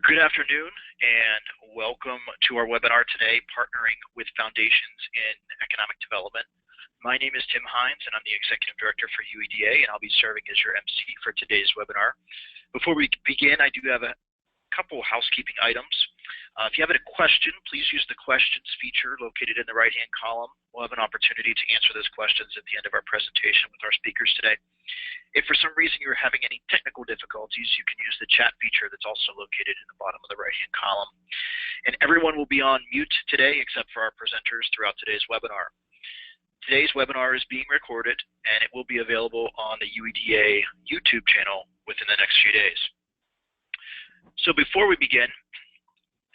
Good afternoon and welcome to our webinar today, Partnering with Foundations in Economic Development. My name is Tim Hines and I'm the Executive Director for UEDA, and I'll be serving as your MC for today's webinar. Before we begin, I do have a couple housekeeping items. If you have a question, please use the questions feature located in the right-hand column. We'll have an opportunity to answer those questions at the end of our presentation with our speakers today. If for some reason you're having any technical difficulties, you can use the chat feature that's also located in the bottom of the right-hand column. And everyone will be on mute today except for our presenters throughout today's webinar. Today's webinar is being recorded and it will be available on the UEDA YouTube channel within the next few days. So before we begin,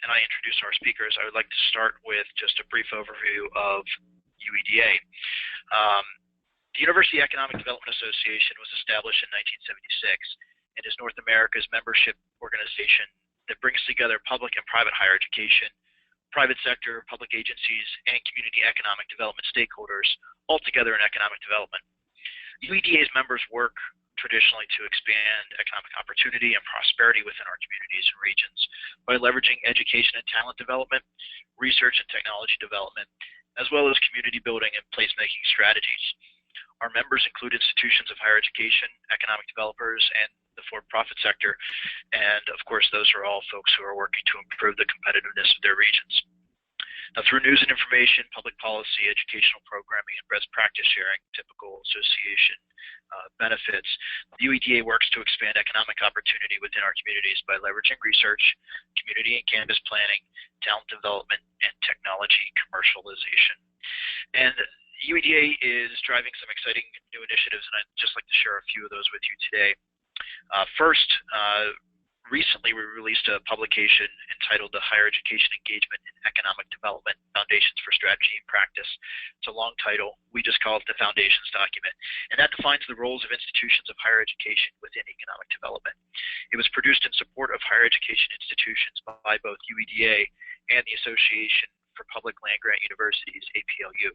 and I introduce our speakers, I would like to start with just a brief overview of UEDA. The University Economic Development Association was established in 1976 and is North America's membership organization that brings together public and private higher education, private sector, public agencies, and community economic development stakeholders, all together in economic development. UEDA's members work traditionally to expand economic opportunity and prosperity within our communities and regions by leveraging education and talent development, research and technology development, as well as community building and placemaking strategies. Our members include institutions of higher education, economic developers, and the for-profit sector, and of course those are all folks who are working to improve the competitiveness of their regions. Now, through news and information, public policy, educational programming, and best practice sharing, typical association benefits, the UEDA works to expand economic opportunity within our communities by leveraging research, community and campus planning, talent development, and technology commercialization. And UEDA is driving some exciting new initiatives, and I'd just like to share a few of those with you today. Recently we released a publication entitled The Higher Education Engagement in Economic Development, Foundations for Strategy and Practice. It's a long title. We just call it the Foundations document. And that defines the roles of institutions of higher education within economic development. It was produced in support of higher education institutions by both UEDA and the Association for Public Land-Grant Universities, APLU.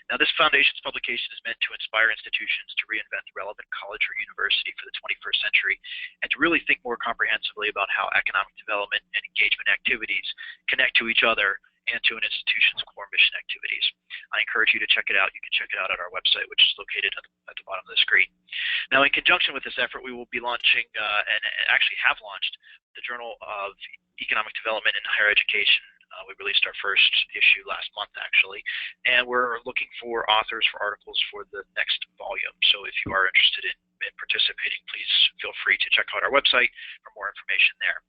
Now, this foundation's publication is meant to inspire institutions to reinvent the relevant college or university for the 21st century and to really think more comprehensively about how economic development and engagement activities connect to each other and to an institution's core mission activities. I encourage you to check it out. You can check it out at our website, which is located at the bottom of the screen. Now, in conjunction with this effort, we will be launching, and actually have launched, the Journal of Economic Development in Higher Education. We released our first issue last month, actually, and we're looking for authors for articles for the next volume. So if you are interested in participating, please feel free to check out our website for more information there.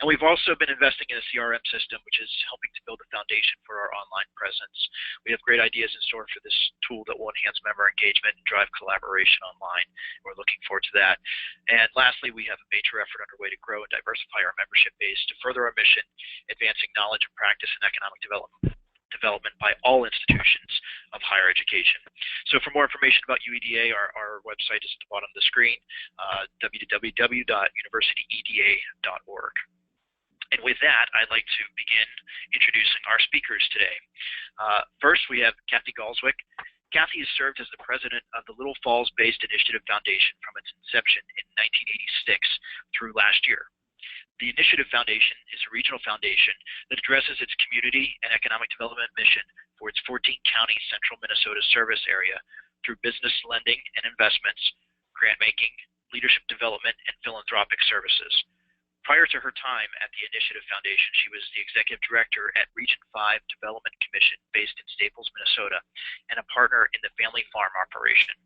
And we've also been investing in a CRM system, which is helping to build a foundation for our online presence. We have great ideas in store for this tool that will enhance member engagement and drive collaboration online. We're looking forward to that. And lastly, we have a major effort underway to grow and diversify our membership base to further our mission, advancing knowledge and practice in economic development by all institutions of higher education. So for more information about UEDA, our website is at the bottom of the screen, www.universityeda.org. And with that, I'd like to begin introducing our speakers today. First, we have Kathy Galswick. Kathy has served as the president of the Little Falls-based Initiative Foundation from its inception in 1986 through last year. The Initiative Foundation is a regional foundation that addresses its community and economic development mission for its 14-county central Minnesota service area through business lending and investments, grant-making, leadership development, and philanthropic services. Prior to her time at the Initiative Foundation, she was the executive director at Region 5 Development Commission based in Staples, Minnesota, and a partner in the family farm operation.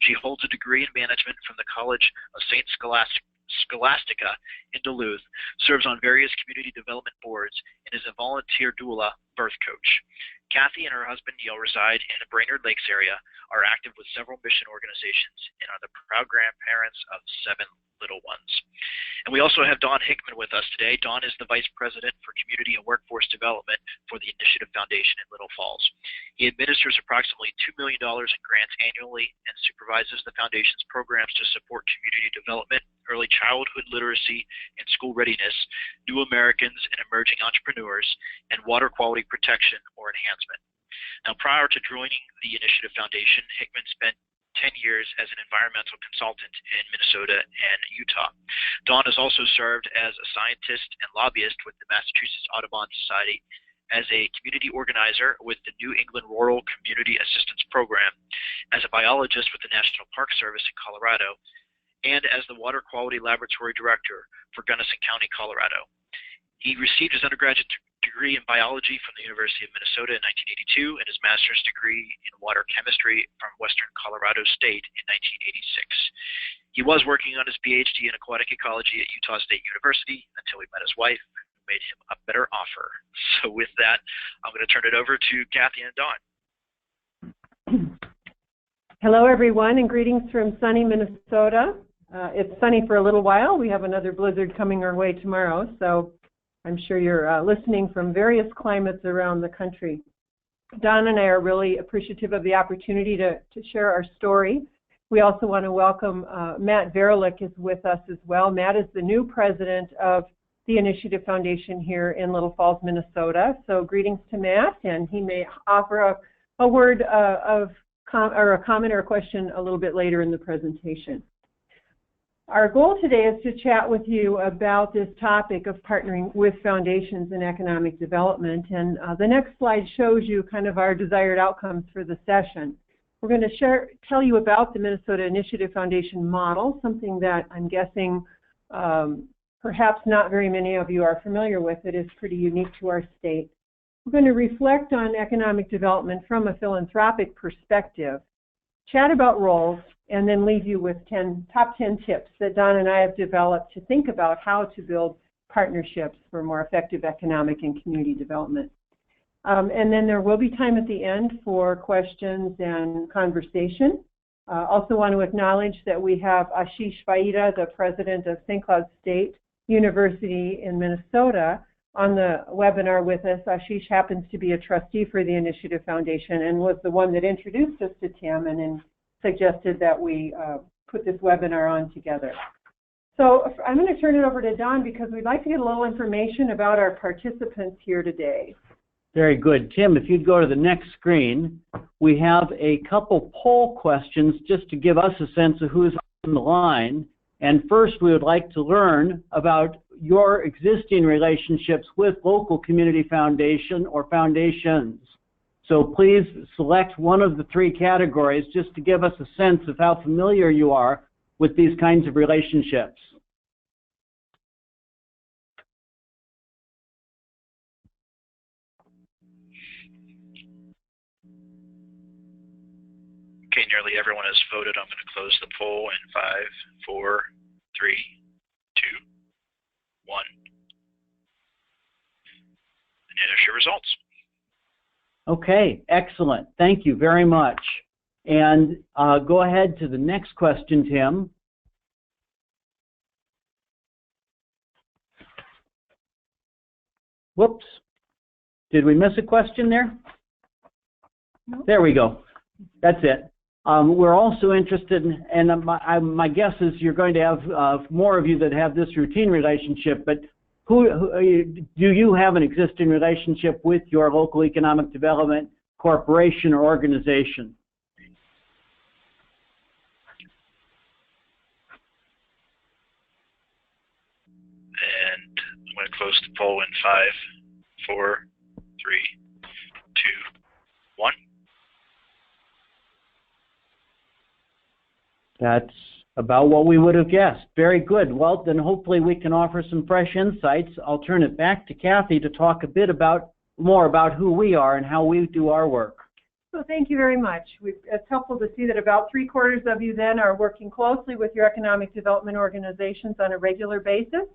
She holds a degree in management from the College of St. Scholastica in Duluth, serves on various community development boards, and is a volunteer doula birth coach. Kathy and her husband Neil reside in the Brainerd Lakes area, are active with several mission organizations, and are the proud grandparents of 7 little ones. And we also have Don Hickman with us today. Don is the Vice President for Community and Workforce Development for the Initiative Foundation in Little Falls. He administers approximately $2 million in grants annually and supervises the Foundation's programs to support community development, early childhood literacy and school readiness, new Americans and emerging entrepreneurs, and water quality protection or enhancement. Now, prior to joining the Initiative Foundation, Hickman spent 10 years as an environmental consultant in Minnesota and Utah. Dawn has also served as a scientist and lobbyist with the Massachusetts Audubon Society, as a community organizer with the New England Rural Community Assistance Program, as a biologist with the National Park Service in Colorado, and as the Water Quality Laboratory Director for Gunnison County, Colorado. He received his undergraduate degree in biology from the University of Minnesota in 1982 and his master's degree in water chemistry from Western Colorado State in 1986. He was working on his PhD in aquatic ecology at Utah State University until he met his wife, who made him a better offer. So with that, I'm going to turn it over to Kathy and Dawn. Hello, everyone, and greetings from sunny Minnesota. It's sunny for a little while. We have another blizzard coming our way tomorrow, so I'm sure you're listening from various climates around the country. Don and I are really appreciative of the opportunity to share our story. We also want to welcome Matt Verelik is with us as well. Matt is the new president of the Initiative Foundation here in Little Falls, Minnesota. So greetings to Matt, and he may offer a word or a comment or a question a little bit later in the presentation. Our goal today is to chat with you about this topic of partnering with foundations in economic development, and the next slide shows you kind of our desired outcomes for the session. We're going to tell you about the Minnesota Initiative Foundation model, something that I'm guessing perhaps not very many of you are familiar with. It is pretty unique to our state. We're going to reflect on economic development from a philanthropic perspective, chat about roles, and then leave you with top 10 tips that Don and I have developed to think about how to build partnerships for more effective economic and community development. And then there will be time at the end for questions and conversation. Also want to acknowledge that we have Ashish Vaida, the president of St. Cloud State University in Minnesota, on the webinar with us. Ashish happens to be a trustee for the Initiative Foundation and was the one that introduced us to Tim and suggested that we put this webinar on together. So I'm going to turn it over to Don because we'd like to get a little information about our participants here today. Very good. Tim, if you'd go to the next screen, we have a couple poll questions just to give us a sense of who's on the line. And first, we would like to learn about your existing relationships with local community foundation or foundations. So please select one of the three categories just to give us a sense of how familiar you are with these kinds of relationships. Okay, nearly everyone has voted. I'm going to close the poll in 5, 4, 3, 2, 1. And here's your results. Okay, excellent. Thank you very much. And go ahead to the next question, Tim. Whoops. Did we miss a question there? No. There we go. That's it. We're also interested in, and my guess is you're going to have more of you that have this routine relationship, but do you have an existing relationship with your local economic development corporation or organization? And I'm going to close the poll in 5, 4, 3, 2, 1. That's about what we would have guessed. Very good. Well, then hopefully we can offer some fresh insights. I'll turn it back to Kathy to talk a bit more about who we are and how we do our work. So thank you very much. It's helpful to see that about 3/4 of you then are working closely with your economic development organizations on a regular basis.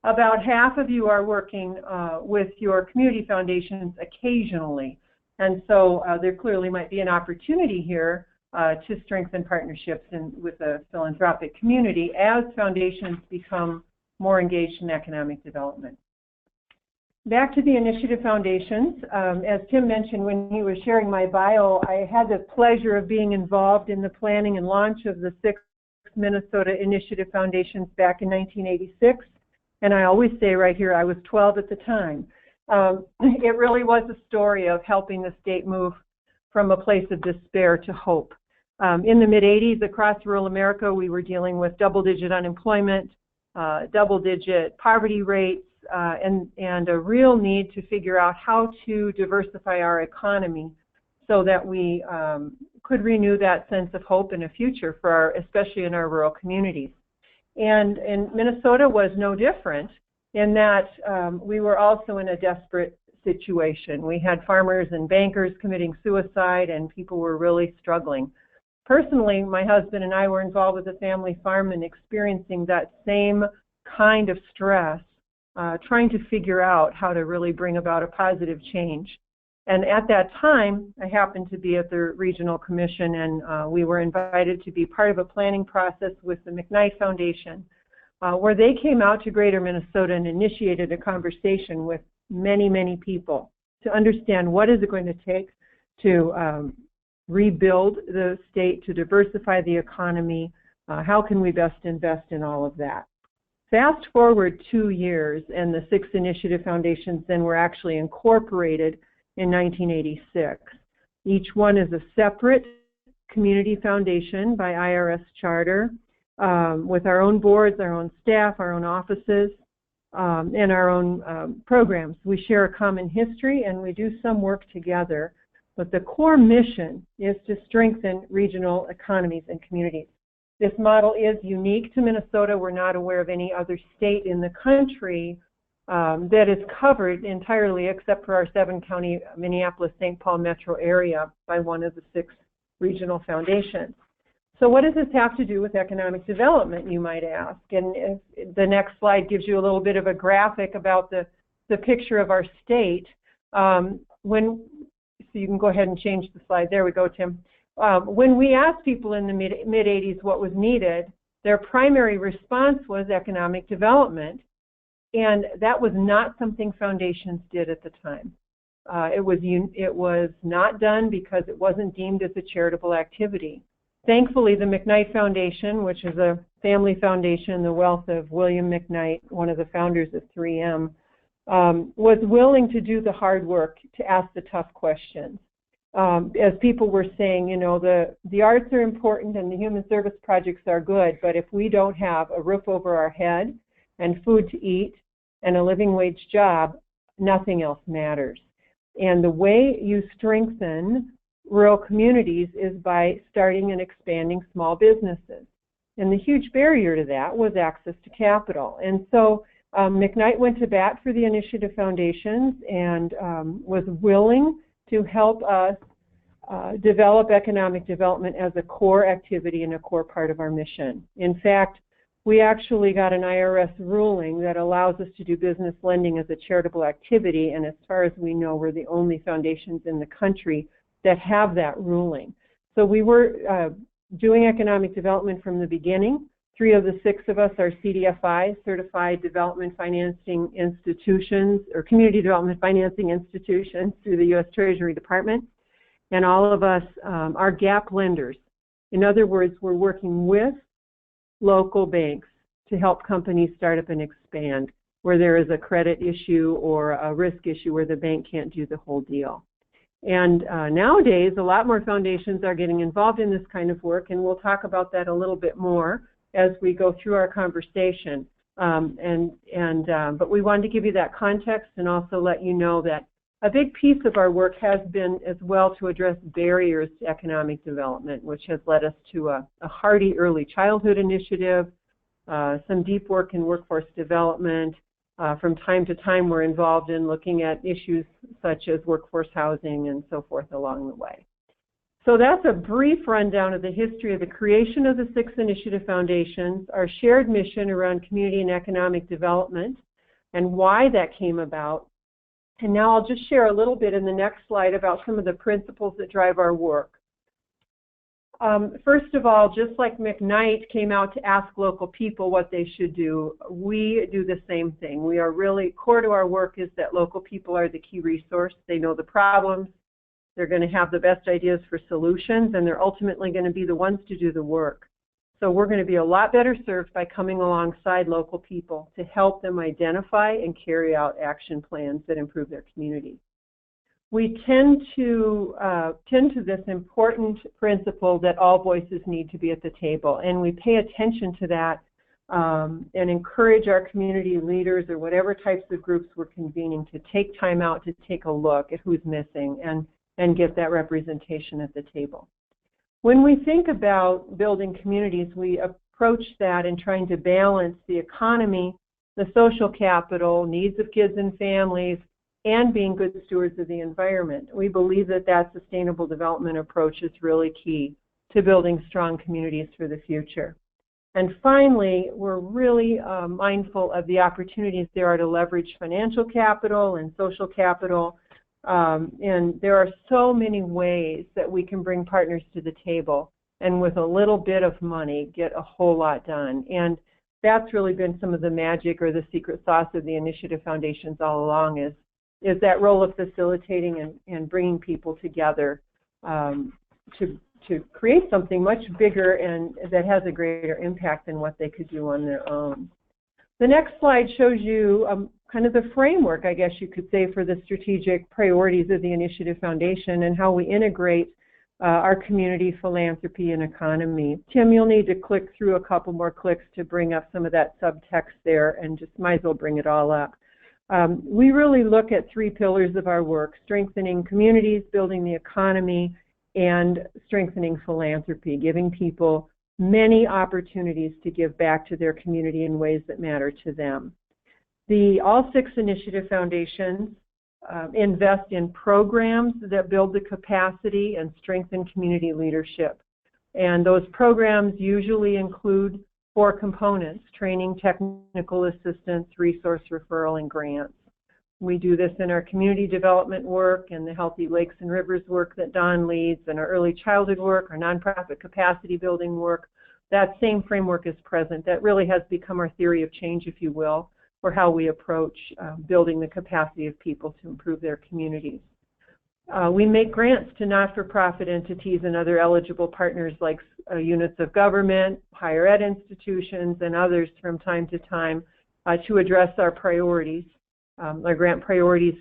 About half of you are working with your community foundations occasionally. And so there clearly might be an opportunity here to strengthen partnerships with the philanthropic community as foundations become more engaged in economic development. Back to the Initiative Foundations. As Tim mentioned when he was sharing my bio, I had the pleasure of being involved in the planning and launch of the 6th Minnesota Initiative Foundations back in 1986. And I always say right here, I was 12 at the time. It really was a story of helping the state move from a place of despair to hope. In the mid-'80s, across rural America, we were dealing with double-digit unemployment, double-digit poverty rates, and a real need to figure out how to diversify our economy so that we could renew that sense of hope in a future for especially in our rural communities. And Minnesota was no different in that we were also in a desperate situation. We had farmers and bankers committing suicide, and people were really struggling. Personally, my husband and I were involved with a family farm and experiencing that same kind of stress, trying to figure out how to really bring about a positive change. And at that time, I happened to be at the Regional Commission, and we were invited to be part of a planning process with the McKnight Foundation, where they came out to Greater Minnesota and initiated a conversation with many, many people to understand what is it going to take to rebuild the state, to diversify the economy, how can we best invest in all of that. Fast forward 2 years, and the 6 initiative foundations then were actually incorporated in 1986. Each one is a separate community foundation by IRS charter, with our own boards, our own staff, our own offices, and our own programs. We share a common history, and we do some work together, but the core mission is to strengthen regional economies and communities. This model is unique to Minnesota. We're not aware of any other state in the country that is covered entirely, except for our 7-county Minneapolis-St. Paul metro area, by one of the 6 regional foundations. So what does this have to do with economic development, you might ask? And the next slide gives you a little bit of a graphic about the picture of our state. So you can go ahead and change the slide. There we go, Tim. When we asked people in the mid-'80s what was needed, their primary response was economic development. And that was not something foundations did at the time. It was not done because it wasn't deemed as a charitable activity. Thankfully, the McKnight Foundation, which is a family foundation, the wealth of William McKnight, one of the founders of 3M, was willing to do the hard work to ask the tough questions. As people were saying, you know, the arts are important and the human service projects are good, but if we don't have a roof over our head and food to eat and a living wage job, nothing else matters. And the way you strengthen rural communities is by starting and expanding small businesses. And the huge barrier to that was access to capital. And so McKnight went to bat for the initiative foundations and was willing to help us develop economic development as a core activity and a core part of our mission. In fact, we actually got an IRS ruling that allows us to do business lending as a charitable activity, and as far as we know, we're the only foundations in the country that have that ruling. So we were doing economic development from the beginning. 3 of the 6 of us are CDFI, Certified Development Financing Institutions, or Community Development Financing Institutions through the U.S. Treasury Department. And all of us are gap lenders. In other words, we're working with local banks to help companies start up and expand where there is a credit issue or a risk issue where the bank can't do the whole deal. And nowadays, a lot more foundations are getting involved in this kind of work, and we'll talk about that a little bit more as we go through our conversation. But we wanted to give you that context and also let you know that a big piece of our work has been as well to address barriers to economic development, which has led us to a hearty early childhood initiative, some deep work in workforce development. From time to time, we're involved in looking at issues such as workforce housing and so forth along the way. So that's a brief rundown of the history of the creation of the 6 initiative foundations, our shared mission around community and economic development, and why that came about. And now I'll just share a little bit in the next slide about some of the principles that drive our work. First of all, just like McKnight came out to ask local people what they should do, we do the same thing. We are really, core to our work is that local people are the key resource. They know the problems, they're going to have the best ideas for solutions, and they're ultimately going to be the ones to do the work. So we're going to be a lot better served by coming alongside local people to help them identify and carry out action plans that improve their community. we tend to this important principle that all voices need to be at the table, and we pay attention to that and encourage our community leaders or whatever types of groups we're convening to take time out to take a look at who's missing and get that representation at the table. When we think about building communities, we approach that in trying to balance the economy, the social capital, needs of kids and families, and being good stewards of the environment. We believe that that sustainable development approach is really key to building strong communities for the future. And finally, we're really mindful of the opportunities there are to leverage financial capital and social capital. And there are so many ways that we can bring partners to the table and with a little bit of money get a whole lot done. And that's really been some of the magic or the secret sauce of the Initiative Foundations all along is that role of facilitating and bringing people together to create something much bigger and that has a greater impact than what they could do on their own. The next slide shows you kind of the framework, I guess you could say, for the strategic priorities of the Initiative Foundation and how we integrate our community, philanthropy, and economy. Tim, you'll need to click through a couple more clicks to bring up some of that subtext there, and just might as well bring it all up. We really look at three pillars of our work: strengthening communities, building the economy, and strengthening philanthropy, giving people many opportunities to give back to their community in ways that matter to them. All 6 Initiative Foundations invest in programs that build the capacity and strengthen community leadership. And those programs usually include 4 components: training, technical assistance, resource referral, and grants. We do this in our community development work and the Healthy Lakes and Rivers work that Don leads, and our early childhood work, our nonprofit capacity building work. That same framework is present. That really has become our theory of change, if you will, for how we approach building the capacity of people to improve their communities. We make grants to not-for-profit entities and other eligible partners like units of government, higher ed institutions, and others from time to time to address our priorities. Our grant priorities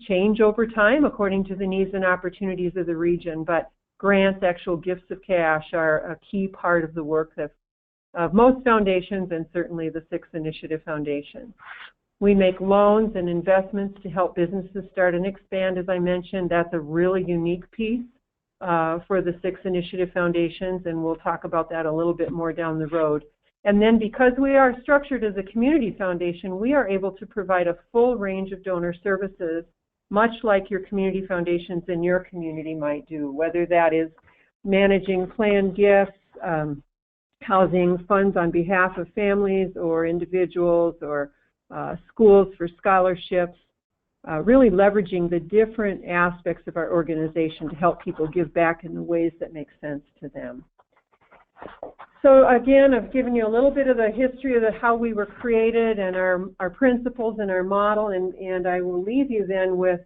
change over time according to the needs and opportunities of the region, but grants, actual gifts of cash, are a key part of the work of most foundations and certainly the 6 Initiative Foundation. We make loans and investments to help businesses start and expand, as I mentioned. That's a really unique piece for the 6 Initiative Foundations, and we'll talk about that a little bit more down the road. And then because we are structured as a community foundation, we are able to provide a full range of donor services, much like your community foundations in your community might do, whether that is managing planned gifts, housing funds on behalf of families or individuals, or schools for scholarships, really leveraging the different aspects of our organization to help people give back in the ways that make sense to them. So again, I've given you a little bit of the history of how we were created and our principles and our model, and I will leave you then with,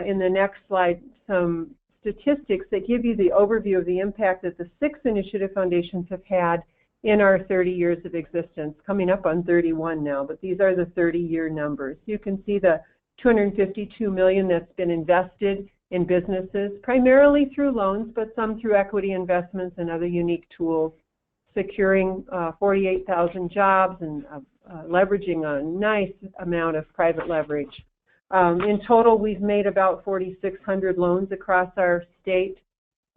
in the next slide, some statistics that give you the overview of the impact that the 6 Initiative Foundations have had in our 30 years of existence, coming up on 31 now, but these are the 30-year numbers. You can see the $252 million that's been invested in businesses, primarily through loans, but some through equity investments and other unique tools, securing 48,000 jobs and leveraging a nice amount of private leverage. In total, we've made about 4,600 loans across our state.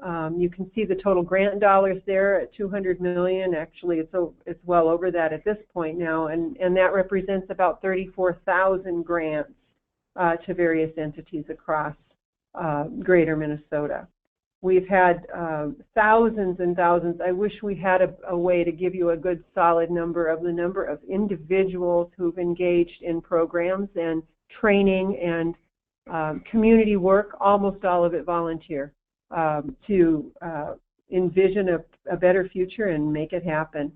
You can see the total grant dollars there at $200 million. Actually, it's well over that at this point now, and that represents about 34,000 grants to various entities across greater Minnesota. We've had thousands and thousands. I wish we had a way to give you a good solid number of the number of individuals who've engaged in programs and training and community work, almost all of it volunteer, to envision a better future and make it happen.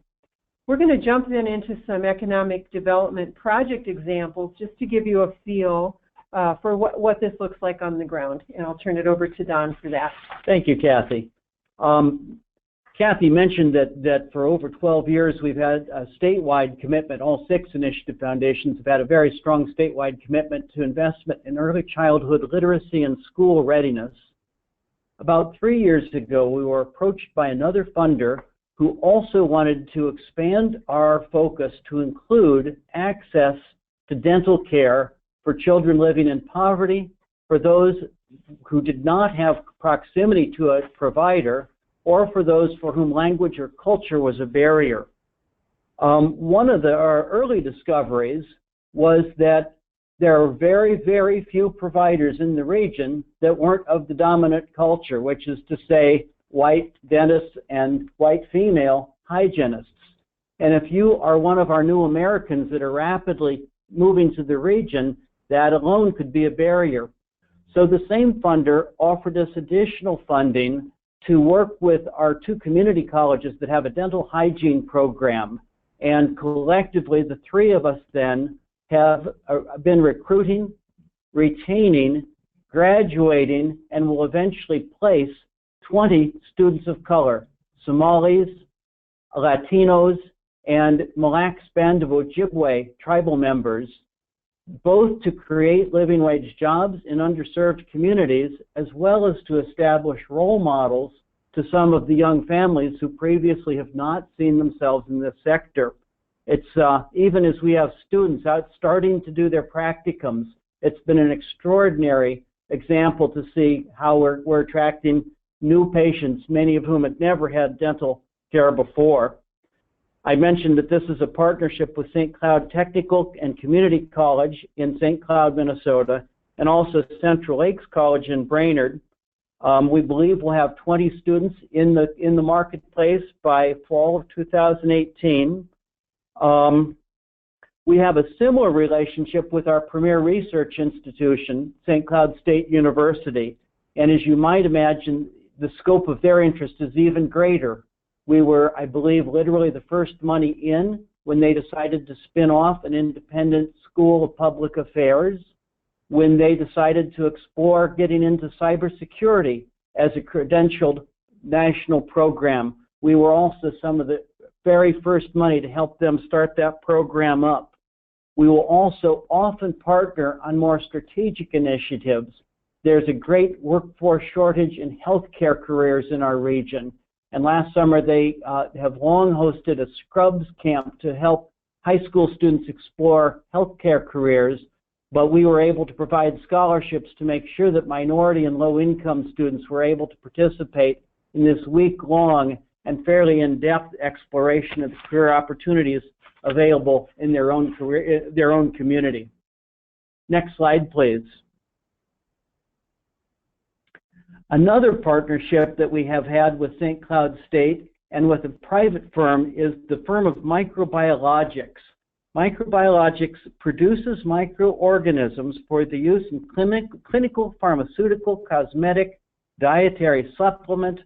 We're going to jump then into some economic development project examples just to give you a feel for what this looks like on the ground, and I'll turn it over to Don for that. Thank you, Kathy. Kathy mentioned that for over 12 years we've had a statewide commitment. All 6 initiative foundations have had a very strong statewide commitment to investment in early childhood literacy and school readiness. About 3 years ago, we were approached by another funder who also wanted to expand our focus to include access to dental care for children living in poverty, for those who did not have proximity to a provider, or for those for whom language or culture was a barrier. One of our early discoveries was that there are very, very few providers in the region that weren't of the dominant culture, which is to say white dentists and white female hygienists. And if you are one of our new Americans that are rapidly moving to the region, that alone could be a barrier. So the same funder offered us additional funding to work with our 2 community colleges that have a dental hygiene program. And collectively, the 3 of us then have been recruiting, retaining, graduating, and will eventually place 20 students of color, Somalis, Latinos, and Mille Lacs Band of Ojibwe tribal members, both to create living wage jobs in underserved communities, as well as to establish role models to some of the young families who previously have not seen themselves in this sector. It's even as we have students out starting to do their practicums, it's been an extraordinary example to see how we're attracting new patients, many of whom had never had dental care before. I mentioned that this is a partnership with St. Cloud Technical and Community College in St. Cloud, Minnesota, and also Central Lakes College in Brainerd. We believe we'll have 20 students in the marketplace by fall of 2018. We have a similar relationship with our premier research institution, St. Cloud State University, and as you might imagine, the scope of their interest is even greater. We were, I believe, literally the first money in when they decided to spin off an independent school of public affairs, when they decided to explore getting into cybersecurity as a credentialed national program. We were also some of the very first money to help them start that program up. We will also often partner on more strategic initiatives. There's a great workforce shortage in healthcare careers in our region. And last summer, they have long hosted a Scrubs camp to help high school students explore healthcare careers, but we were able to provide scholarships to make sure that minority and low-income students were able to participate in this week-long and fairly in-depth exploration of the career opportunities available in their own career, their own community. Next slide, please. Another partnership that we have had with St. Cloud State and with a private firm is the firm of microbiologics. Microbiologics produces microorganisms for the use in clinical, pharmaceutical, cosmetic, dietary supplement,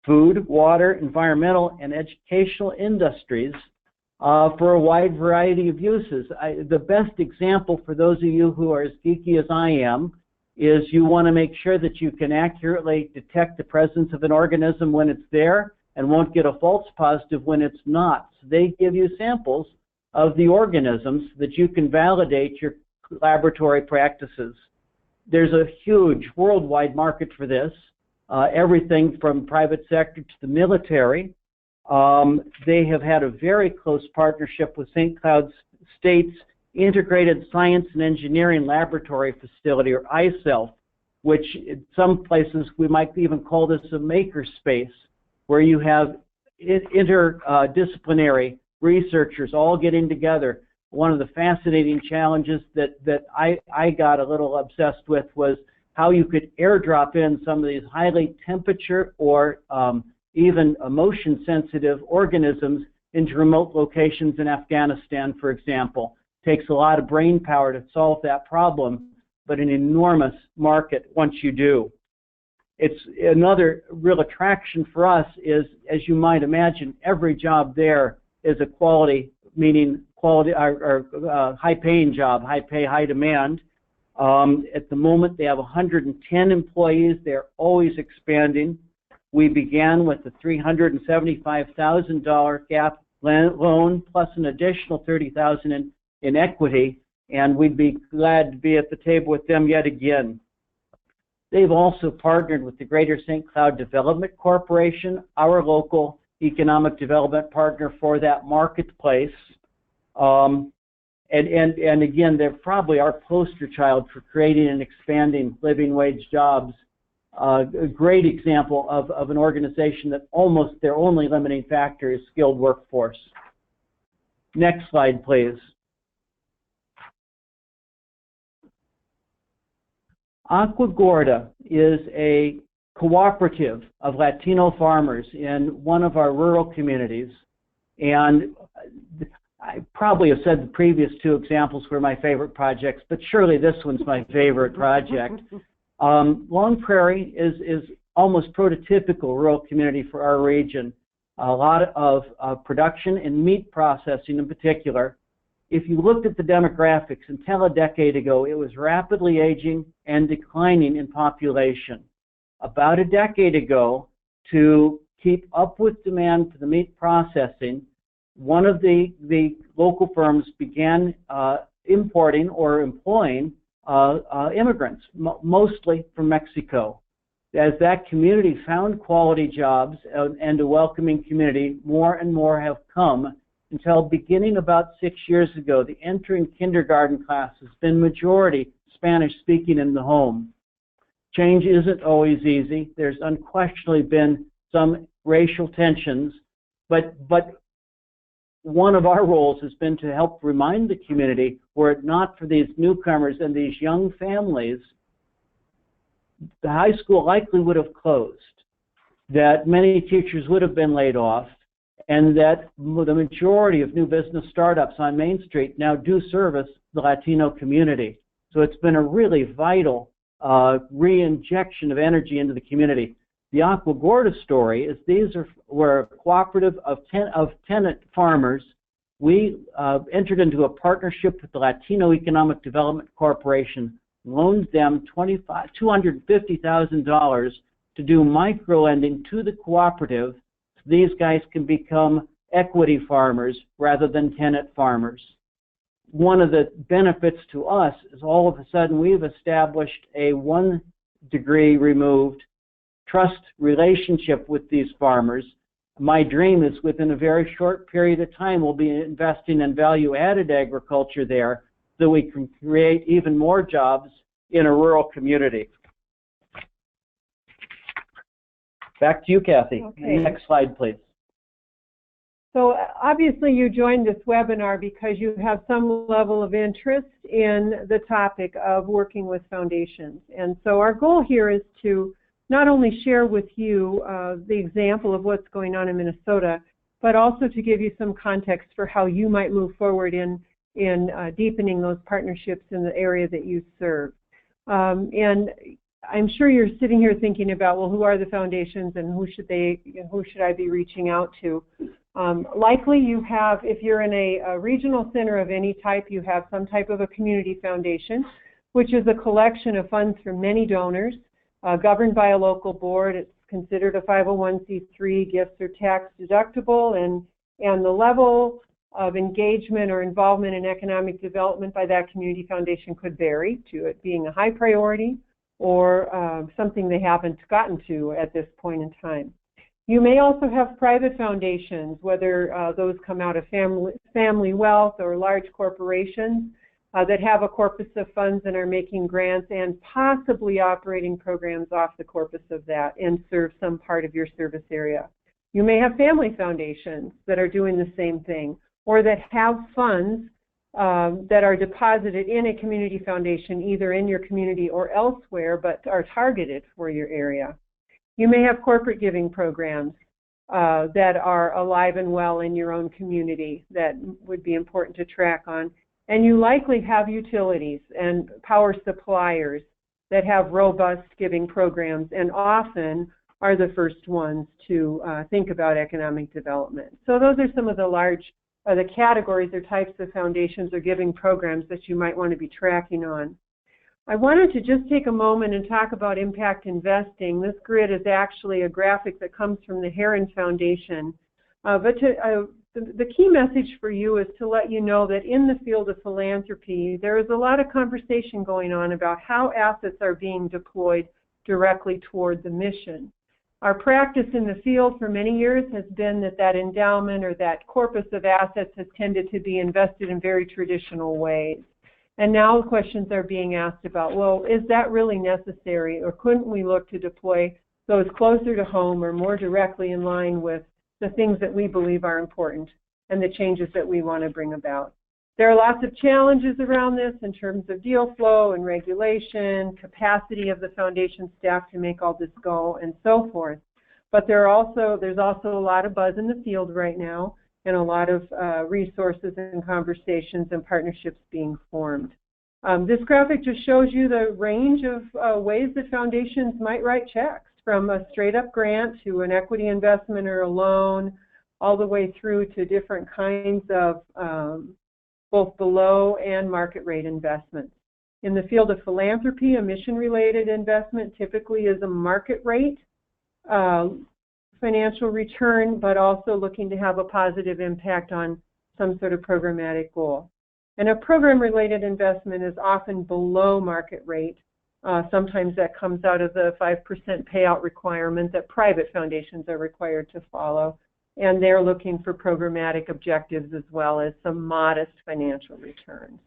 food, water, environmental, and educational industries for a wide variety of uses. The best example for those of you who are as geeky as I am is you want to make sure that you can accurately detect the presence of an organism when it's there and won't get a false positive when it's not. So they give you samples of the organisms that you can validate your laboratory practices. There's a huge worldwide market for this, everything from private sector to the military. They have had a very close partnership with St. Cloud State's Integrated Science and Engineering Laboratory Facility, or ISELF, which in some places we might even call this a maker space, where you have interdisciplinary researchers all getting together. One of the fascinating challenges that I got a little obsessed with was how you could airdrop in some of these highly temperature or even motion-sensitive organisms into remote locations in Afghanistan, for example. Takes a lot of brain power to solve that problem, but an enormous market once you do. It's another real attraction for us is, as you might imagine, every job there is a quality, meaning quality or high-paying job, high pay, high demand. At the moment, they have 110 employees. They're always expanding. We began with a $375,000 gap loan plus an additional $30,000 in equity, and we'd be glad to be at the table with them yet again. They've also partnered with the Greater St. Cloud Development Corporation, our local economic development partner for that marketplace. And again, they're probably our poster child for creating and expanding living wage jobs. A great example of an organization that almost their only limiting factor is skilled workforce. Next slide, please. Agua Gorde is a cooperative of Latino farmers in one of our rural communities, and I probably have said the previous two examples were my favorite projects, but surely this one's my favorite project. Long Prairie is almost prototypical rural community for our region. A lot of production in meat processing in particular. If you looked at the demographics until a decade ago, it was rapidly aging and declining in population. About a decade ago, to keep up with demand for the meat processing, one of the local firms began importing or employing immigrants, mostly from Mexico. As that community found quality jobs and a welcoming community, more and more have come until beginning about 6 years ago, the entering kindergarten class has been majority Spanish-speaking in the home. Change isn't always easy. There's unquestionably been some racial tensions, but one of our roles has been to help remind the community, were it not for these newcomers and these young families, the high school likely would have closed, that many teachers would have been laid off, and that the majority of new business startups on Main Street now do service the Latino community. So it's been a really vital re-injection of energy into the community. The Agua Gorde story is were a cooperative of tenant farmers. We entered into a partnership with the Latino Economic Development Corporation, loaned them $250,000 to do micro-lending to the cooperative. These guys can become equity farmers rather than tenant farmers. One of the benefits to us is all of a sudden we've established a 1 degree removed trust relationship with these farmers. My dream is within a very short period of time we'll be investing in value-added agriculture there so we can create even more jobs in a rural community. Back to you, Kathy. Okay. Next slide, please. So obviously you joined this webinar because you have some level of interest in the topic of working with foundations. And so our goal here is to not only share with you the example of what's going on in Minnesota, but also to give you some context for how you might move forward in deepening those partnerships in the area that you serve. And I'm sure you're sitting here thinking about, well, who are the foundations and who should I be reaching out to? Likely you have, if you're in a regional center of any type, you have some type of a community foundation, which is a collection of funds from many donors, governed by a local board. It's considered a 501c3, gifts are tax deductible, and the level of engagement or involvement in economic development by that community foundation could vary to it being a high priority or something they haven't gotten to at this point in time. You may also have private foundations, whether those come out of family wealth or large corporations that have a corpus of funds and are making grants and possibly operating programs off the corpus of that and serve some part of your service area. You may have family foundations that are doing the same thing, or that have funds that are deposited in a community foundation, either in your community or elsewhere, but are targeted for your area. You may have corporate giving programs that are alive and well in your own community that would be important to track on. And you likely have utilities and power suppliers that have robust giving programs and often are the first ones to think about economic development. So those are some of the categories or types of foundations or giving programs that you might want to be tracking on. I wanted to just take a moment and talk about impact investing. This grid is actually a graphic that comes from the Heron Foundation. The key message for you is to let you know that in the field of philanthropy, there is a lot of conversation going on about how assets are being deployed directly toward the mission. Our practice in the field for many years has been that endowment or that corpus of assets has tended to be invested in very traditional ways. And now questions are being asked about, well, is that really necessary, or couldn't we look to deploy those closer to home or more directly in line with the things that we believe are important and the changes that we want to bring about? There are lots of challenges around this in terms of deal flow and regulation, capacity of the foundation staff to make all this go, and so forth. But there's also a lot of buzz in the field right now, and a lot of resources and conversations and partnerships being formed. This graphic just shows you the range of ways that foundations might write checks, from a straight-up grant to an equity investment or a loan, all the way through to different kinds of both below and market rate investments. In the field of philanthropy, a mission-related investment typically is a market rate financial return, but also looking to have a positive impact on some sort of programmatic goal. And a program-related investment is often below market rate. Sometimes that comes out of the 5% payout requirement that private foundations are required to follow. And they're looking for programmatic objectives as well as some modest financial returns.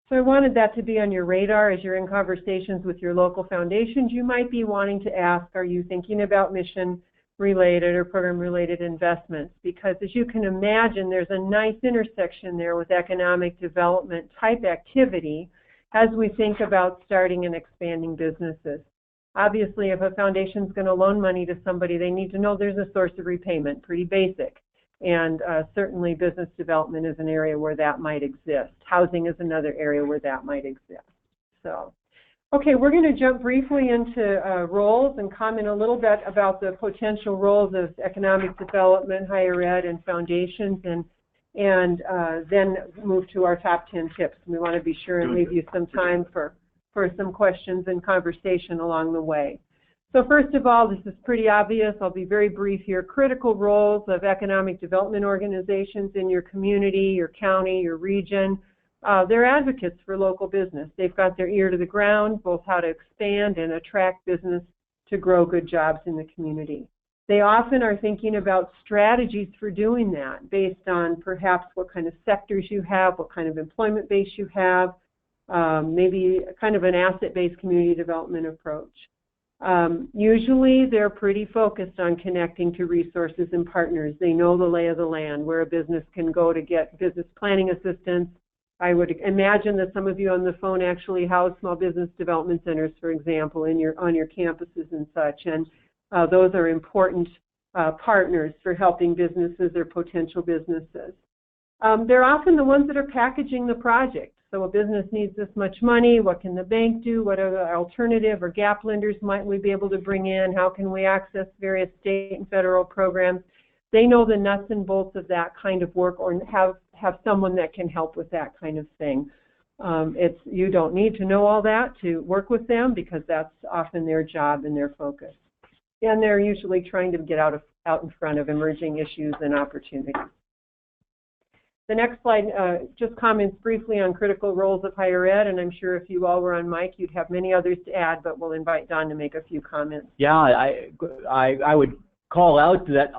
So I wanted that to be on your radar as you're in conversations with your local foundations. You might be wanting to ask, are you thinking about mission-related or program-related investments? Because as you can imagine, there's a nice intersection there with economic development type activity as we think about starting and expanding businesses. Obviously, if a foundation is going to loan money to somebody, they need to know there's a source of repayment, pretty basic. And certainly business development is an area where that might exist. Housing is another area where that might exist. So, okay, we're going to jump briefly into roles and comment a little bit about the potential roles of economic development, higher ed, and foundations, and then move to our top 10 tips. We want to be sure and leave you some time for some questions and conversation along the way. So first of all, this is pretty obvious. I'll be very brief here. Critical roles of economic development organizations in your community, your county, your region. They're advocates for local business. They've got their ear to the ground, both how to expand and attract business to grow good jobs in the community. They often are thinking about strategies for doing that based on perhaps what kind of sectors you have, what kind of employment base you have, maybe kind of an asset-based community development approach. Usually they're pretty focused on connecting to resources and partners. They know the lay of the land, where a business can go to get business planning assistance. I would imagine that some of you on the phone actually house small business development centers, for example, on your campuses and such, and those are important partners for helping businesses or potential businesses. They're often the ones that are packaging the project. So a business needs this much money. What can the bank do? What are the alternative or gap lenders might we be able to bring in? How can we access various state and federal programs? They know the nuts and bolts of that kind of work, or have someone that can help with that kind of thing. You don't need to know all that to work with them, because that's often their job and their focus. And they're usually trying to get out in front of emerging issues and opportunities. The next slide just comments briefly on critical roles of higher ed, and I'm sure if you all were on mic, you'd have many others to add, but we'll invite Don to make a few comments. Yeah, I would call out that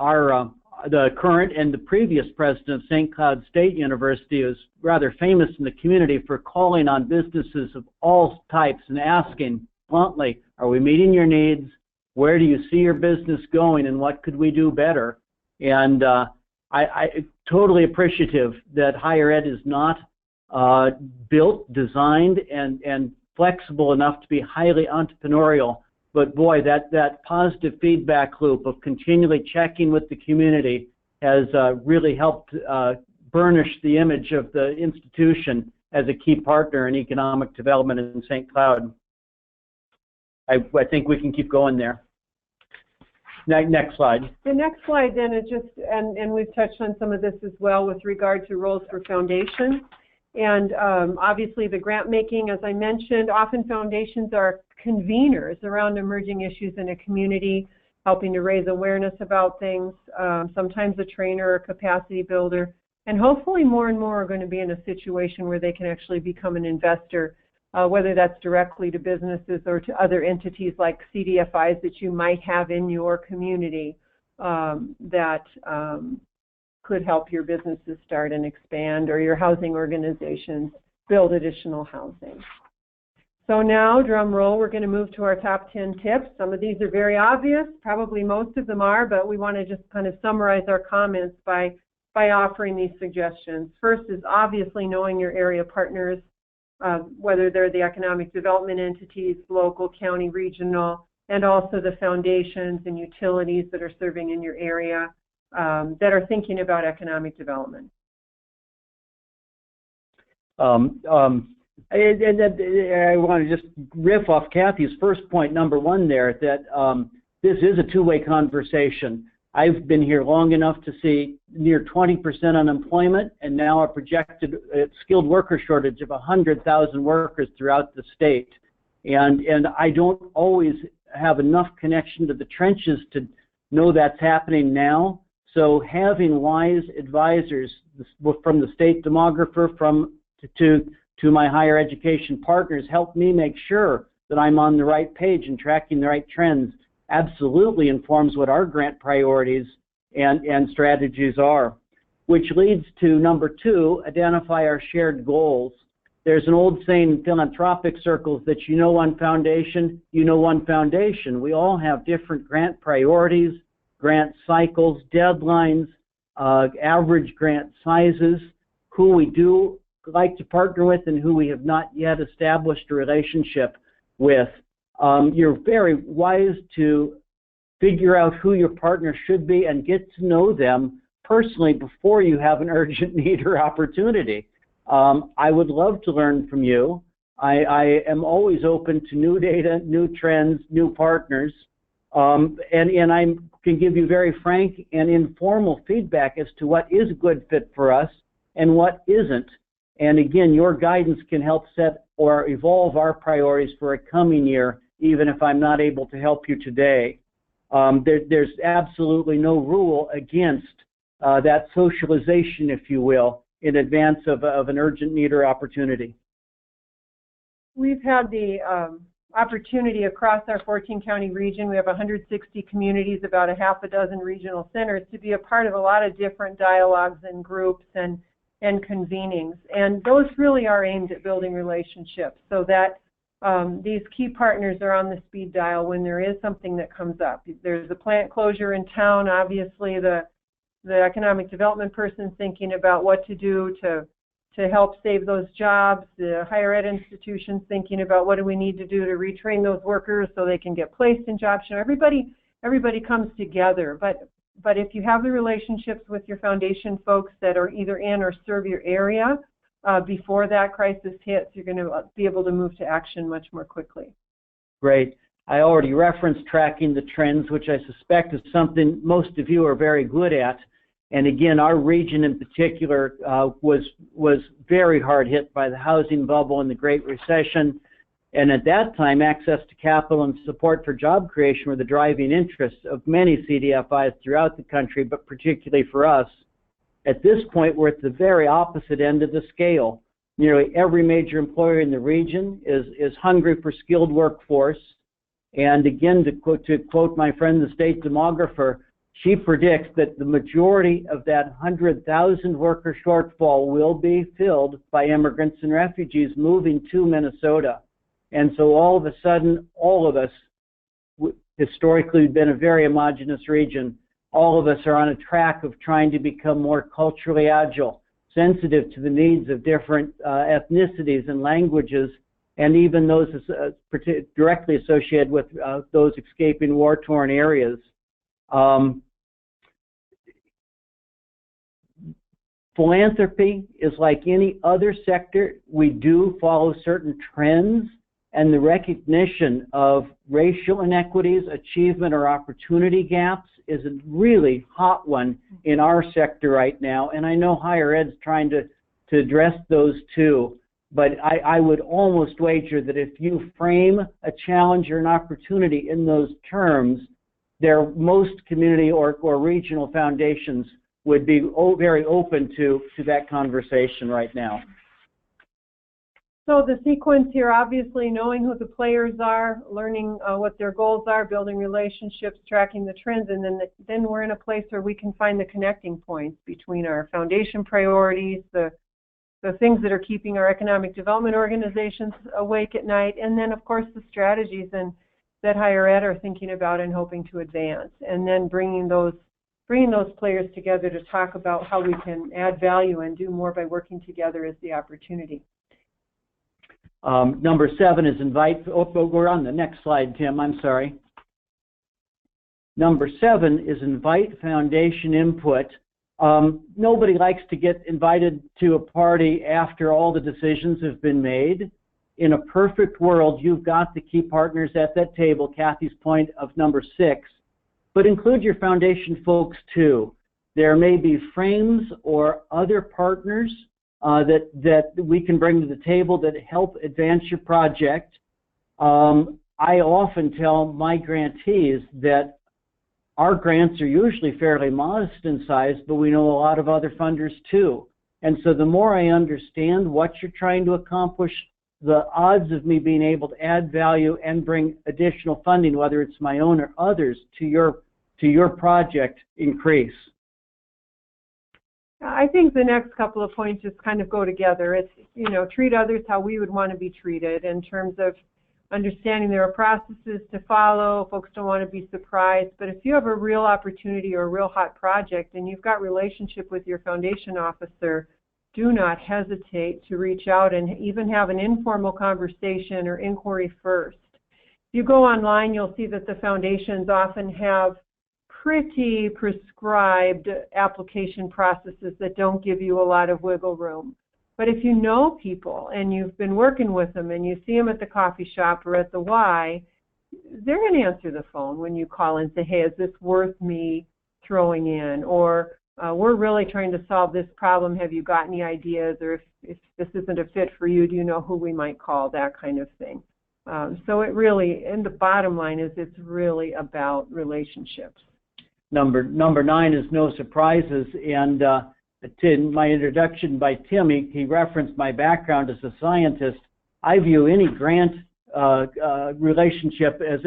the current and the previous president of St. Cloud State University is rather famous in the community for calling on businesses of all types and asking bluntly, are we meeting your needs? Where do you see your business going, and what could we do better? And I totally appreciative that higher ed is not built, designed, and flexible enough to be highly entrepreneurial. But boy, that positive feedback loop of continually checking with the community has really helped burnish the image of the institution as a key partner in economic development in St. Cloud. I think we can keep going there. Next slide. The next slide then is just, and we've touched on some of this as well with regard to roles for foundations. And obviously the grant making, as I mentioned, often foundations are conveners around emerging issues in a community, helping to raise awareness about things, sometimes a trainer or capacity builder, and hopefully more and more are going to be in a situation where they can actually become an investor, whether that's directly to businesses or to other entities like CDFIs that you might have in your community that could help your businesses start and expand, or your housing organizations build additional housing. So now, drum roll, we're going to move to our top 10 tips. Some of these are very obvious, probably most of them are, but we want to just kind of summarize our comments by offering these suggestions. First is obviously knowing your area partners, whether they're the economic development entities, local, county, regional, and also the foundations and utilities that are serving in your area that are thinking about economic development. I want to just riff off Kathy's first point, number one there, that this is a two-way conversation. I've been here long enough to see near 20% unemployment and now a projected skilled worker shortage of 100,000 workers throughout the state. And I don't always have enough connection to the trenches to know that's happening now. So having wise advisors from the state demographer to my higher education partners help me make sure that I'm on the right page and tracking the right trends absolutely informs what our grant priorities and strategies are. Which leads to number two, identify our shared goals. There's an old saying in philanthropic circles that you know one foundation, you know one foundation. We all have different grant priorities, grant cycles, deadlines, average grant sizes, who we do like to partner with and who we have not yet established a relationship with. You're very wise to figure out who your partner should be and get to know them personally before you have an urgent need or opportunity. I would love to learn from you. I am always open to new data, new trends, new partners, and I can give you very frank and informal feedback as to what is a good fit for us and what isn't. And again, your guidance can help set or evolve our priorities for a coming year, even if I'm not able to help you today. There's absolutely no rule against that socialization, if you will, in advance of an urgent need or opportunity. We've had the opportunity across our 14-county region. We have 160 communities, about a half a dozen regional centers, to be a part of a lot of different dialogues and groups and convenings. And those really are aimed at building relationships so that these key partners are on the speed dial when there is something that comes up. There's a plant closure in town, obviously the economic development person thinking about what to do to help save those jobs, the higher ed institutions thinking about what do we need to do to retrain those workers so they can get placed in jobs. You know, everybody comes together, but if you have the relationships with your foundation folks that are either in or serve your area before that crisis hits, you're going to be able to move to action much more quickly. Great. I already referenced tracking the trends, which I suspect is something most of you are very good at. And again, our region in particular was very hard hit by the housing bubble and the Great Recession. And at that time, access to capital and support for job creation were the driving interests of many CDFIs throughout the country, but particularly for us. At this point, we're at the very opposite end of the scale. Nearly every major employer in the region is hungry for skilled workforce. And again, to quote my friend, the state demographer, she predicts that the majority of that 100,000 worker shortfall will be filled by immigrants and refugees moving to Minnesota. And so all of a sudden, all of us, historically we've been a very homogeneous region, all of us are on a track of trying to become more culturally agile, sensitive to the needs of different ethnicities and languages, and even those directly associated with those escaping war-torn areas. Philanthropy is like any other sector. We do follow certain trends, and the recognition of racial inequities, achievement or opportunity gaps is a really hot one in our sector right now. And I know higher ed's trying to to address those two. But I would almost wager that if you frame a challenge or an opportunity in those terms, most community or regional foundations would be very open to that conversation right now. So the sequence here, obviously knowing who the players are, learning what their goals are, building relationships, tracking the trends, and then we're in a place where we can find the connecting points between our foundation priorities, the things that are keeping our economic development organizations awake at night, and then of course the strategies that higher ed are thinking about and hoping to advance, and then bringing those players together to talk about how we can add value and do more by working together as the opportunity. Number 7 is invite. Oh, we're on the next slide, Tim. I'm sorry. Number 7 is invite foundation input. Nobody likes to get invited to a party after all the decisions have been made. In a perfect world, you've got the key partners at that table, Kathy's point of number 6, but include your foundation folks too. There may be frames or other partners that we can bring to the table that help advance your project. I often tell my grantees that our grants are usually fairly modest in size, but we know a lot of other funders too. And so the more I understand what you're trying to accomplish, the odds of me being able to add value and bring additional funding, whether it's my own or others, to your project increase. I think the next couple of points just kind of go together. It's, treat others how we would want to be treated in terms of understanding there are processes to follow. Folks don't want to be surprised. But if you have a real opportunity or a real hot project and you've got relationship with your foundation officer, do not hesitate to reach out and even have an informal conversation or inquiry first. If you go online, you'll see that the foundations often have pretty prescribed application processes that don't give you a lot of wiggle room. But if you know people and you've been working with them and you see them at the coffee shop or at the Y, they're going to answer the phone when you call and say, hey, is this worth me throwing in? Or we're really trying to solve this problem. Have you got any ideas? Or if this isn't a fit for you, do you know who we might call? That kind of thing. So it really, and the bottom line is it's really about relationships. Number 9 is no surprises, and in my introduction by Tim, he referenced my background as a scientist. I view any grant relationship as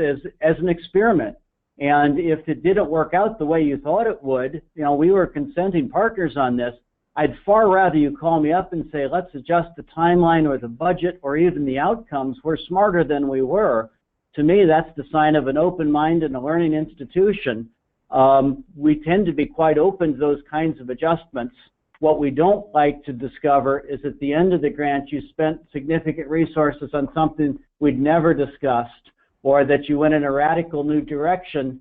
an experiment, and if it didn't work out the way you thought it would, we were consenting partners on this, I'd far rather you call me up and say, let's adjust the timeline or the budget or even the outcomes. We're smarter than we were. To me, that's the sign of an open mind and a learning institution. We tend to be quite open to those kinds of adjustments. What we don't like to discover is at the end of the grant you spent significant resources on something we'd never discussed, or that you went in a radical new direction.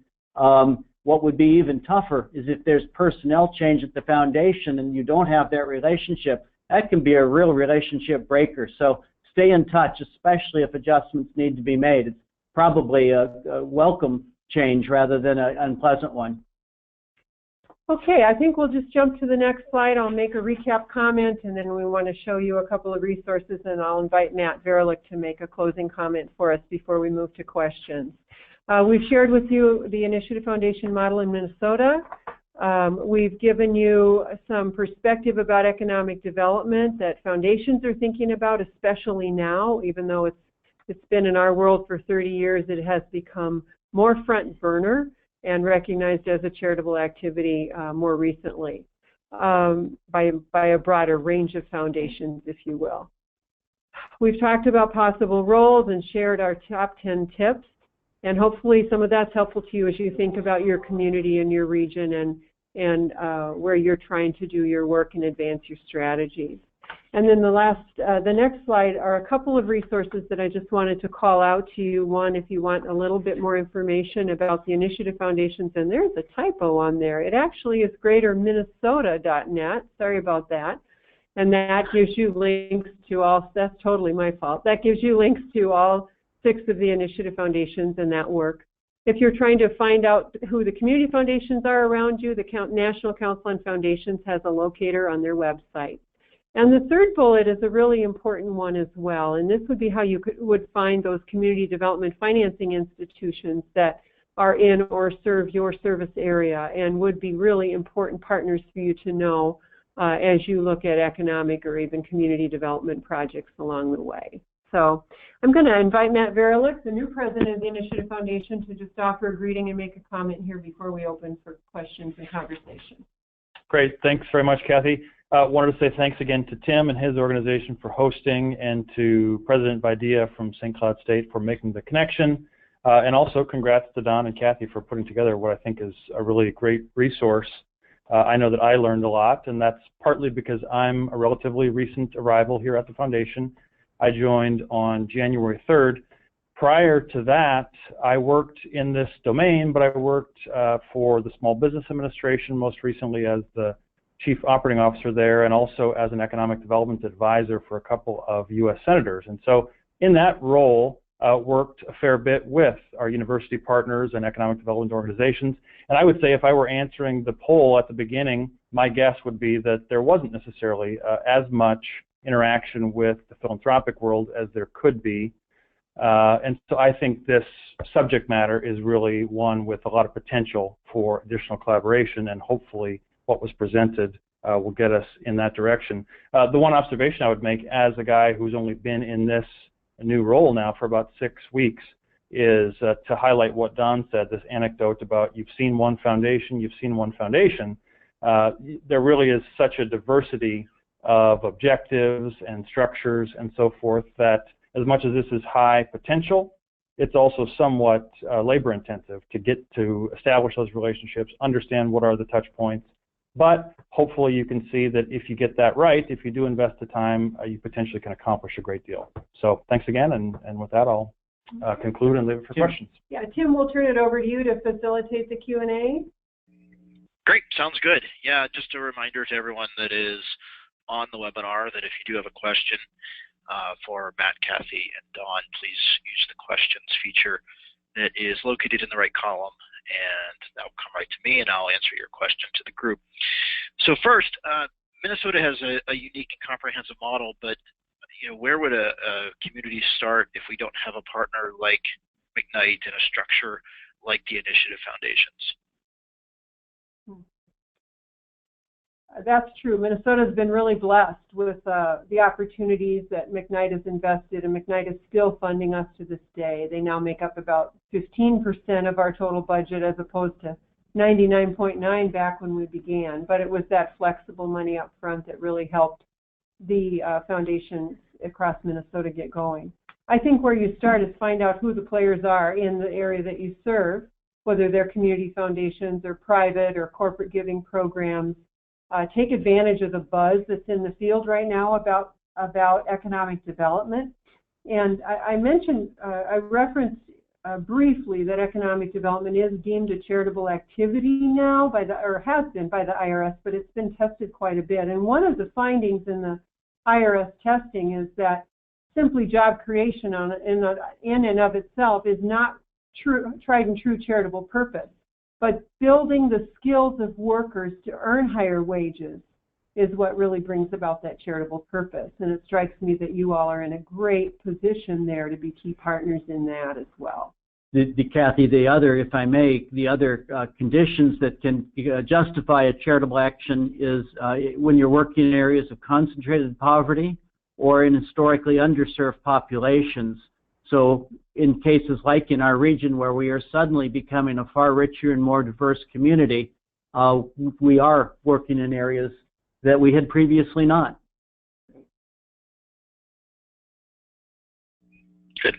What would be even tougher is if there's personnel change at the foundation and you don't have that relationship. That can be a real relationship breaker. So stay in touch, especially if adjustments need to be made. It's probably a welcome change rather than an unpleasant one. Okay, I think we'll just jump to the next slide. I'll make a recap comment, and then we want to show you a couple of resources, and I'll invite Matt Verlick to make a closing comment for us before we move to questions. We've shared with you the Initiative Foundation model in Minnesota. We've given you some perspective about economic development that foundations are thinking about, especially now, even though it's been in our world for 30 years, it has become more front burner and recognized as a charitable activity more recently by a broader range of foundations, if you will. We've talked about possible roles and shared our top 10 tips, and hopefully some of that's helpful to you as you think about your community and your region and where you're trying to do your work and advance your strategies. And then the next slide are a couple of resources that I just wanted to call out to you. One, if you want a little bit more information about the Initiative Foundations, and there's a typo on there. It actually is greaterminnesota.net. Sorry about that. And that gives you links to all, that's totally my fault. That gives you links to all 6 of the Initiative Foundations and that work. If you're trying to find out who the community foundations are around you, the National Council on Foundations has a locator on their website. And the third bullet is a really important one as well, and this would be how you would find those community development financing institutions that are in or serve your service area and would be really important partners for you to know as you look at economic or even community development projects along the way. So I'm going to invite Matt Verelich, the new president of the Initiative Foundation, to just offer a greeting and make a comment here before we open for questions and conversation. Great. Thanks very much, Kathy. Wanted to say thanks again to Tim and his organization for hosting, and to President Vidia from St. Cloud State for making the connection. And also congrats to Don and Kathy for putting together what I think is a really great resource. I know that I learned a lot, and that's partly because I'm a relatively recent arrival here at the Foundation. I joined on January 3rd. Prior to that, I worked in this domain, but I worked for the Small Business Administration, most recently as the Chief Operating Officer there, and also as an Economic Development Advisor for a couple of U.S. Senators. And so in that role, worked a fair bit with our university partners and economic development organizations. And I would say if I were answering the poll at the beginning, my guess would be that there wasn't necessarily as much interaction with the philanthropic world as there could be. And so I think this subject matter is really one with a lot of potential for additional collaboration, and hopefully what was presented will get us in that direction. The one observation I would make as a guy who's only been in this new role now for about 6 weeks is to highlight what Don said, this anecdote about you've seen one foundation, you've seen one foundation. There really is such a diversity of objectives and structures and so forth that as much as this is high potential, it's also somewhat labor intensive to get to establish those relationships, understand what are the touch points. But hopefully you can see that if you get that right, if you do invest the time, you potentially can accomplish a great deal. So thanks again, and with that I'll conclude and leave it for questions. Yeah, Tim, we'll turn it over to you to facilitate the Q&A. Great, sounds good. Yeah, just a reminder to everyone that is on the webinar that if you do have a question for Matt, Kathy, and Dawn, please use the questions feature that is located in the right column, and that will come right to me, and I'll answer your question to the group. So first, Minnesota has a unique and comprehensive model, but where would a community start if we don't have a partner like McKnight and a structure like the Initiative Foundations? That's true. Minnesota has been really blessed with the opportunities that McKnight has invested, and McKnight is still funding us to this day. They now make up about 15% of our total budget as opposed to 99.9% back when we began. But it was that flexible money up front that really helped the foundations across Minnesota get going. I think where you start is find out who the players are in the area that you serve, whether they're community foundations or private or corporate giving programs. Take advantage of the buzz that's in the field right now about economic development. And I referenced briefly that economic development is deemed a charitable activity now or has been by the IRS, but it's been tested quite a bit. And one of the findings in the IRS testing is that simply job creation in and of itself is not tried and true charitable purpose. But building the skills of workers to earn higher wages is what really brings about that charitable purpose. And it strikes me that you all are in a great position there to be key partners in that as well. Kathy, if I may, the other conditions that can justify a charitable action is when you're working in areas of concentrated poverty or in historically underserved populations. So in cases like in our region where we are suddenly becoming a far richer and more diverse community, we are working in areas that we had previously not. Good.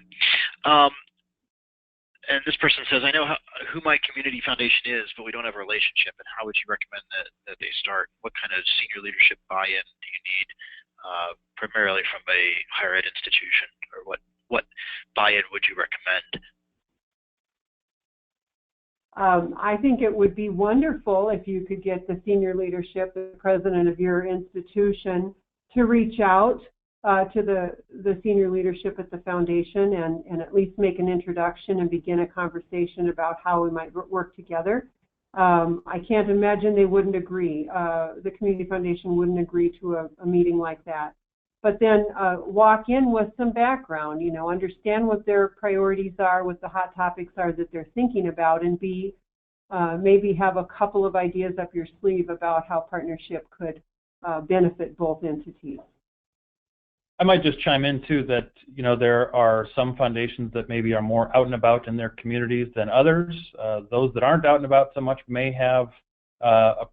And this person says, I know who my community foundation is, but we don't have a relationship. And how would you recommend that they start? What kind of senior leadership buy-in do you need, primarily from a higher ed institution, or what buy-in would you recommend? I think it would be wonderful if you could get the senior leadership, the president of your institution, to reach out to the senior leadership at the foundation and at least make an introduction and begin a conversation about how we might work together. I can't imagine they wouldn't agree. The Community Foundation wouldn't agree to a meeting like that. But then walk in with some background, you know, understand what their priorities are, what the hot topics are that they're thinking about, and maybe have a couple of ideas up your sleeve about how partnership could benefit both entities. I might just chime in too that, you know, there are some foundations that maybe are more out and about in their communities than others. Those that aren't out and about so much may have a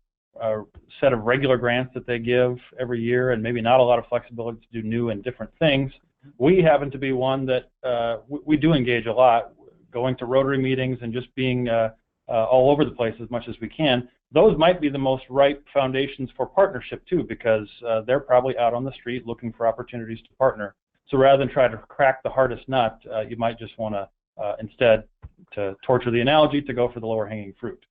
set of regular grants that they give every year and maybe not a lot of flexibility to do new and different things. We happen to be one that we do engage a lot, going to Rotary meetings and just being all over the place as much as we can. Those might be the most ripe foundations for partnership too, because they're probably out on the street looking for opportunities to partner. So rather than try to crack the hardest nut, you might just want to instead, to torture the analogy, to go for the lower hanging fruit.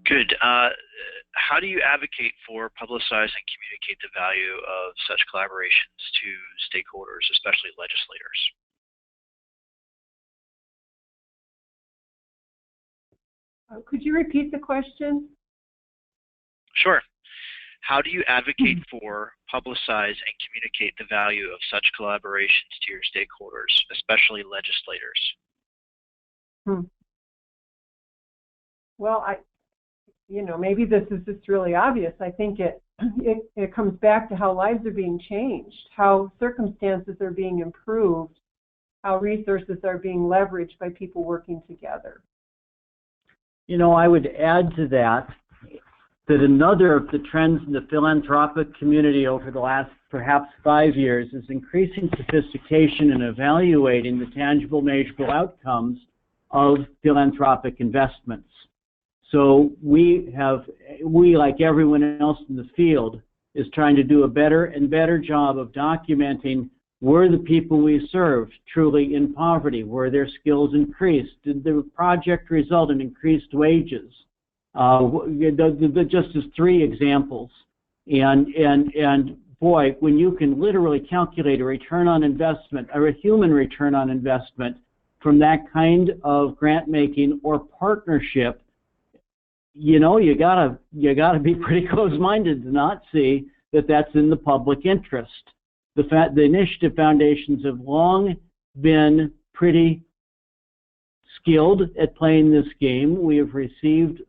Good. How do you advocate for, publicize, and communicate the value of such collaborations to stakeholders, especially legislators? Could you repeat the question? Sure. How do you advocate for, publicize, and communicate the value of such collaborations to your stakeholders, especially legislators? Well, you know, maybe this is just really obvious. I think it comes back to how lives are being changed, how circumstances are being improved, how resources are being leveraged by people working together. You know, I would add to that another of the trends in the philanthropic community over the last perhaps 5 years is increasing sophistication in evaluating the tangible, measurable outcomes of philanthropic investments. So we, like everyone else in the field, is trying to do a better and better job of documenting, were the people we served truly in poverty? Were their skills increased? Did the project result in increased wages? Just as 3 examples. And boy, when you can literally calculate a return on investment, or a human return on investment, from that kind of grant making or partnership, you know, you gotta be pretty close-minded to not see that that's in the public interest. The initiative foundations have long been pretty skilled at playing this game. We have received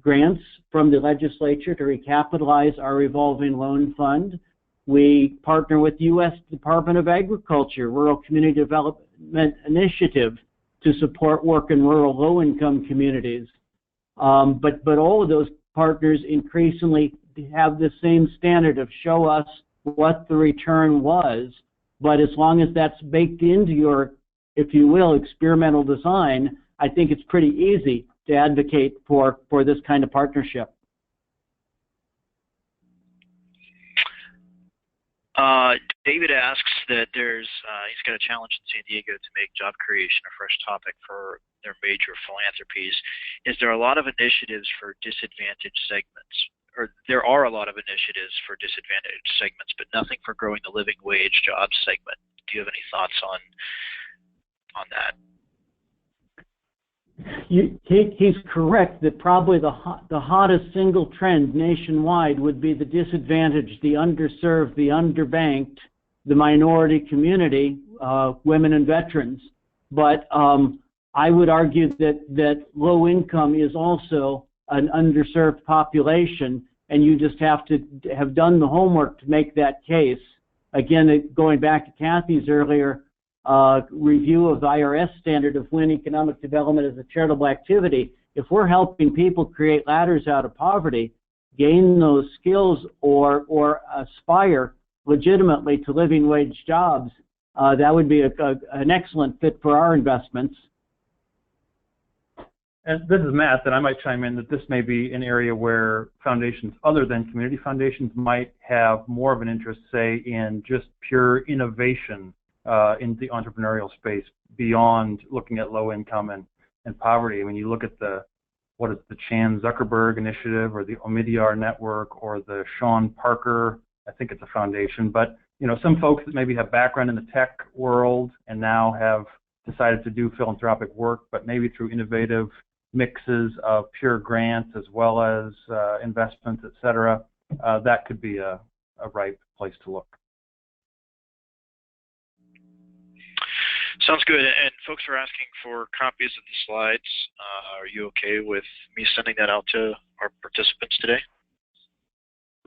grants from the legislature to recapitalize our revolving loan fund. We partner with the U.S. Department of Agriculture, Rural Community Development Initiative, to support work in rural low-income communities. But all of those partners increasingly have the same standard of show us what the return was, but as long as that's baked into your, if you will, experimental design, I think it's pretty easy to advocate for this kind of partnership. David asks that he's got a challenge in San Diego to make job creation a fresh topic for their major philanthropies. Is there a lot of initiatives for disadvantaged segments? Or there are a lot of initiatives for disadvantaged segments, but nothing for growing the living wage job segment. Do you have any thoughts on that? He's correct that probably the hottest single trend nationwide would be the disadvantaged, the underserved, the underbanked, the minority community, women and veterans. But I would argue that low income is also an underserved population, and you just have to have done the homework to make that case. Again, going back to Kathy's earlier review of the IRS standard of when economic development is a charitable activity, if we're helping people create ladders out of poverty, gain those skills, or aspire legitimately to living wage jobs, that would be an excellent fit for our investments. And this is Matt, and I might chime in that this may be an area where foundations other than community foundations might have more of an interest, say, in just pure innovation in the entrepreneurial space beyond looking at low income and poverty. I mean, you look at the Chan Zuckerberg Initiative, or the Omidyar Network, or the Sean Parker, I think it's a foundation, but you know, some folks that maybe have background in the tech world and now have decided to do philanthropic work, but maybe through innovative mixes of pure grants as well as investments, et cetera, that could be a ripe place to look. Sounds good. And folks are asking for copies of the slides. Are you okay with me sending that out to our participants today?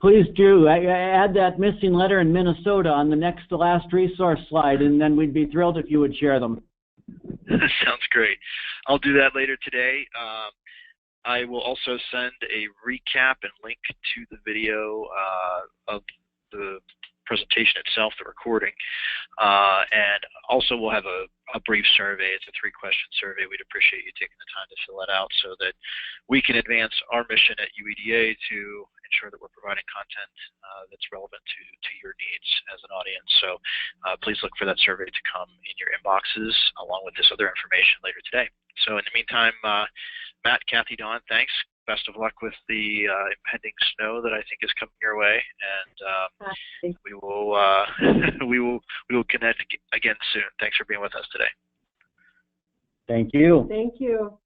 Please do. Add that missing letter in Minnesota on the next to last resource slide, and then we'd be thrilled if you would share them. Sounds great. I'll do that later today. I will also send a recap and link to the video of the presentation itself, the recording, and also we'll have a brief survey. It's a 3-question survey. We'd appreciate you taking the time to fill that out so that we can advance our mission at UEDA to ensure that we're providing content that's relevant to your needs as an audience. So please look for that survey to come in your inboxes along with this other information later today. So in the meantime, Matt, Kathy, Dawn, thanks. Best of luck with the impending snow that I think is coming your way, and we will connect again soon. Thanks for being with us today. Thank you. Thank you.